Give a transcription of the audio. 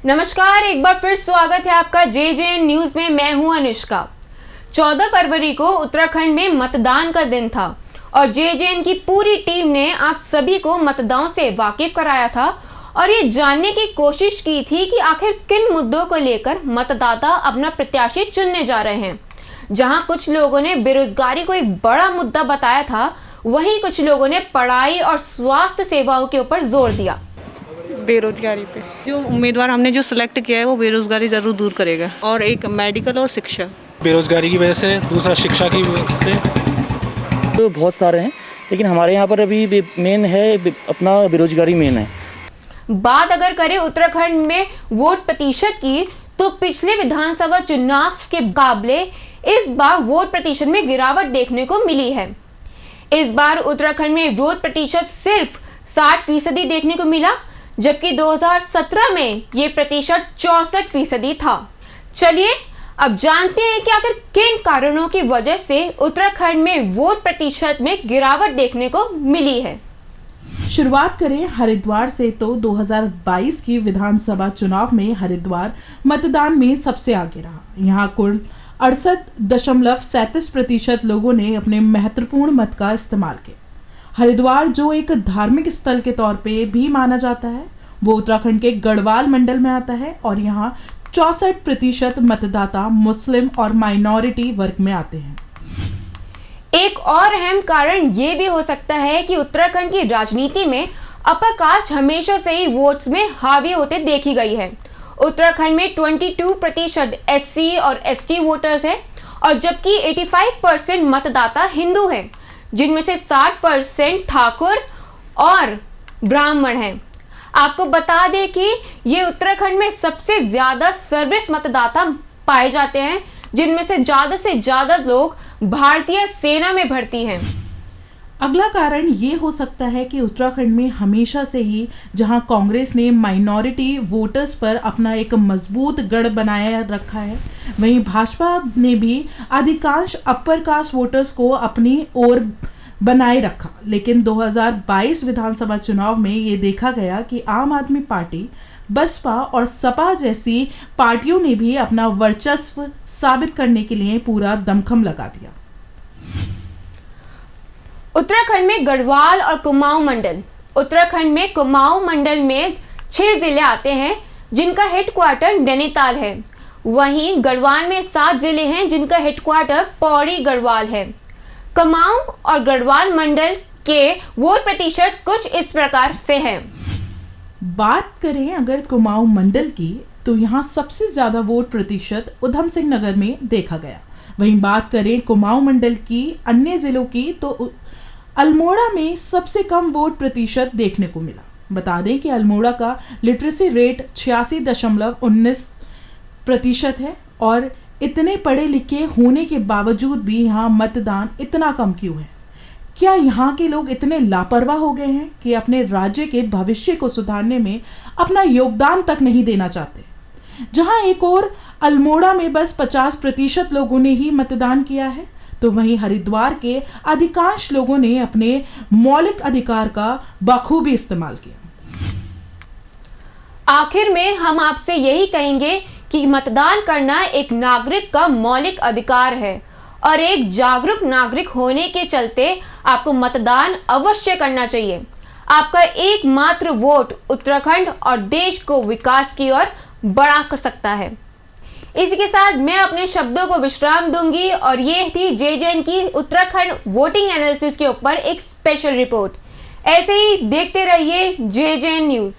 नमस्कार, एक बार फिर स्वागत है आपका JJN न्यूज में। मैं हूं अनुष्का। 14 फरवरी को उत्तराखंड में मतदान का दिन था और JJN की पूरी टीम ने आप सभी को मतदान से वाकिफ कराया था और ये जानने की कोशिश की थी कि आखिर किन मुद्दों को लेकर मतदाता अपना प्रत्याशी चुनने जा रहे हैं। जहां कुछ लोगों ने बेरोजगारी को एक बड़ा मुद्दा बताया था, वहीं कुछ लोगों ने पढ़ाई और स्वास्थ्य सेवाओं के ऊपर जोर दिया। बेरोजगारी पे जो उम्मीदवार हमने जो सिलेक्ट किया है वो बेरोजगारी ज़रूर दूर करेगा, और एक मेडिकल और शिक्षा। बेरोजगारी की वजह से, दूसरा शिक्षा की वजह से। तो बहुत सारे हैं, लेकिन हमारे यहाँ पर अभी मेन है अपना बेरोजगारी मेन है। बात अगर करें उत्तराखंड में वोट प्रतिशत की, तो पिछले विधानसभा चुनाव के मुकाबले इस बार वोट प्रतिशत में गिरावट देखने को मिली है। इस बार उत्तराखंड में वोट प्रतिशत सिर्फ 60% देखने को मिला, जबकि 2017 में ये प्रतिशत 64% था। चलिए अब जानते हैं कि आखिर किन कारणों की वजह से उत्तराखंड में वोट प्रतिशत में गिरावट देखने को मिली है। शुरुआत करें हरिद्वार से, तो 2022 की विधानसभा चुनाव में हरिद्वार मतदान में सबसे आगे रहा। यहाँ कुल 68.37% लोगों ने अपने महत्वपूर्ण मत का इस्तेमाल किया। हरिद्वार जो एक धार्मिक स्थल के तौर पे भी माना जाता है, वो उत्तराखंड के गढ़वाल मंडल में आता है और यहाँ 64% मतदाता मुस्लिम और माइनॉरिटी वर्ग में आते हैं। एक और अहम कारण ये भी हो सकता है कि उत्तराखंड की राजनीति में अपर कास्ट हमेशा से ही वोट्स में हावी होते देखी गई है। उत्तराखंड में 22% SC और ST वोटर्स हैं और जबकि 85% मतदाता हिंदू हैं, जिनमें से 60% ठाकुर और ब्राह्मण हैं। आपको बता दें कि ये उत्तराखंड में सबसे ज्यादा सर्विस मतदाता पाए जाते हैं, जिनमें से ज्यादा लोग भारतीय सेना में भर्ती हैं। अगला कारण ये हो सकता है कि उत्तराखंड में हमेशा से ही जहां कांग्रेस ने माइनॉरिटी वोटर्स पर अपना एक मजबूत गढ़ बनाया रखा है, वहीं भाजपा ने भी अधिकांश अपर कास्ट वोटर्स को अपनी ओर बनाए रखा। लेकिन 2022 विधानसभा चुनाव में ये देखा गया कि आम आदमी पार्टी, बसपा और सपा जैसी पार्टियों ने भी अपना वर्चस्व साबित करने के लिए पूरा दमखम लगा दिया। उत्तराखंड में गढ़वाल और कुमाऊं मंडल। उत्तराखंड में कुमाऊं मंडल में 6 जिले आते हैं, जिनका हेडक्वार्टर नैनीताल है। वहीं गढ़वाल में 7 जिले हैं, जिनका हेडक्वार्टर पौड़ी गढ़वाल है। कुमाऊं और गढ़वाल मंडल के वोट प्रतिशत कुछ इस प्रकार से है। बात करें अगर कुमाऊं मंडल की, तो यहाँ सबसे ज्यादा वोट प्रतिशत उधम सिंह नगर में देखा गया। वहीं बात करें कुमाऊं मंडल की अन्य जिलों की, तो अल्मोड़ा में सबसे कम वोट प्रतिशत देखने को मिला। बता दें कि अल्मोड़ा का लिटरेसी रेट 86.19% है और इतने पढ़े लिखे होने के बावजूद भी यहाँ मतदान इतना कम क्यों है? क्या यहाँ के लोग इतने लापरवाह हो गए हैं कि अपने राज्य के भविष्य को सुधारने में अपना योगदान तक नहीं देना चाहते? जहाँ एक और अल्मोड़ा में बस 50% लोगों ने ही मतदान किया है, तो वहीं हरिद्वार के अधिकांश लोगों ने अपने मौलिक अधिकार का बखूबी इस्तेमाल किया। आखिर में हम आपसे यही कहेंगे कि मतदान करना एक नागरिक का मौलिक अधिकार है और एक जागरूक नागरिक होने के चलते आपको मतदान अवश्य करना चाहिए। आपका एकमात्र वोट उत्तराखंड और देश को विकास की ओर बढ़ा कर सकता है। इसी के साथ मैं अपने शब्दों को विश्राम दूंगी और ये थी JJN की उत्तराखंड वोटिंग एनालिसिस के ऊपर एक स्पेशल रिपोर्ट। ऐसे ही देखते रहिए JJN न्यूज।